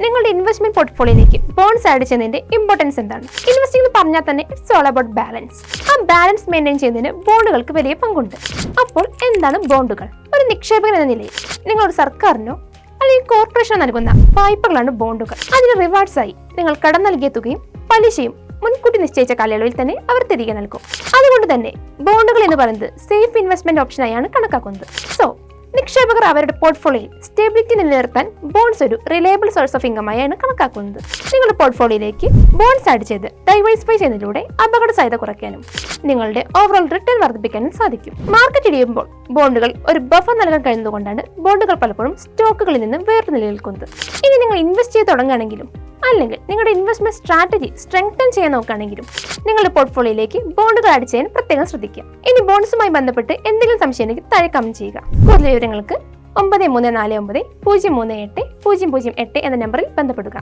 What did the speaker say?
നിങ്ങളുടെ investment പോർട്ട്ഫോളിയോയിലേക്ക് bones add ചെയ്യുന്നതിന്റെ importance എന്താണ്? ഇൻവെസ്റ്റിംഗ് എന്ന് പറഞ്ഞാൽ തന്നെ ഇറ്റ്സ് ഓൾ അബൌട്ട് ബാലൻസ്. ആ ബാലൻസ് മെയിൻറ്റെയിൻ ചെയ്യുന്നതിന് ബോണ്ടുകൾക്ക് വലിയ പങ്കുണ്ട്. അപ്പോൾ എന്താണ് ബോണ്ടുകൾ? ഒരു നിക്ഷേപകൻ എന്ന നിലയിൽ നിങ്ങളൊരു സർക്കാരിനോ അല്ലെങ്കിൽ കോർപ്പറേഷനോ നൽകുന്ന വായ്പകളാണ് ബോണ്ടുകൾ. അതിന് റിവാർഡ്സ് ആയി നിങ്ങൾ കടം നൽകിയ തുകയും പലിശയും മുൻകൂട്ടി നിശ്ചയിച്ച കാലയളവിൽ തന്നെ അവർ തിരികെ നൽകും. അതുകൊണ്ട് തന്നെ ബോണ്ടുകൾ എന്ന് പറയുന്നത് സേഫ് ഇൻവെസ്റ്റ്മെന്റ് ഓപ്ഷനായാണ് കണക്കാക്കുന്നത്. സോ നിക്ഷേപകർ അവരുടെ പോർട്ട്ഫോളിയോയിൽ സ്റ്റെബിലിറ്റി നിലനിർത്താൻ ബോൺസ് ഒരു റിലയബിൾ സോഴ്സ് ഓഫ് ഇൻകമായാണ് കണക്കാക്കുന്നത്. നിങ്ങളുടെ പോർട്ട്ഫോളിയോയിലേക്ക് ബോൺസ് ആഡ് ചെയ്ത് ഡൈവേഴ്സിഫൈ ചെയ്യുന്നതിലൂടെ അപകട സാധ്യത കുറയ്ക്കാനും നിങ്ങളുടെ ഓവറോൾ റിട്ടേൺ വർദ്ധിപ്പിക്കാനും സാധിക്കും. മാർക്കറ്റ് ഇടിയുമ്പോൾ ബോണ്ടുകൾ ഒരു ബഫർ നൽകാൻ കഴിയുന്നതുകൊണ്ടാണ് ബോണ്ടുകൾ പലപ്പോഴും സ്റ്റോക്കുകളിൽ നിന്ന് വേറിട്ട് നിലനിൽക്കുന്നത്. ഇനി നിങ്ങൾ ഇൻവെസ്റ്റ് ചെയ്ത് തുടങ്ങുകയാണെങ്കിലും അല്ലെങ്കിൽ നിങ്ങളുടെ ഇൻവെസ്റ്റ്മെന്റ് സ്ട്രാറ്റജി സ്ട്രെങ്തൻ ചെയ്യാൻ നോക്കുകയാണെങ്കിലും നിങ്ങളുടെ പോർട്ട്ഫോളിയോയിലേക്ക് ബോണ്ടുകൾ ആഡ് ചെയ്യാൻ പ്രത്യേകം ശ്രദ്ധിക്കുക. ഇനി ബോൺസുമായി ബന്ധപ്പെട്ട് എന്തെങ്കിലും സംശയം ഉണ്ടെങ്കിൽ താഴെ കമന്റ് ചെയ്യുക. കൂടുതൽ വിവരങ്ങൾക്ക് 9349 038 008 എന്ന നമ്പറിൽ ബന്ധപ്പെടുക.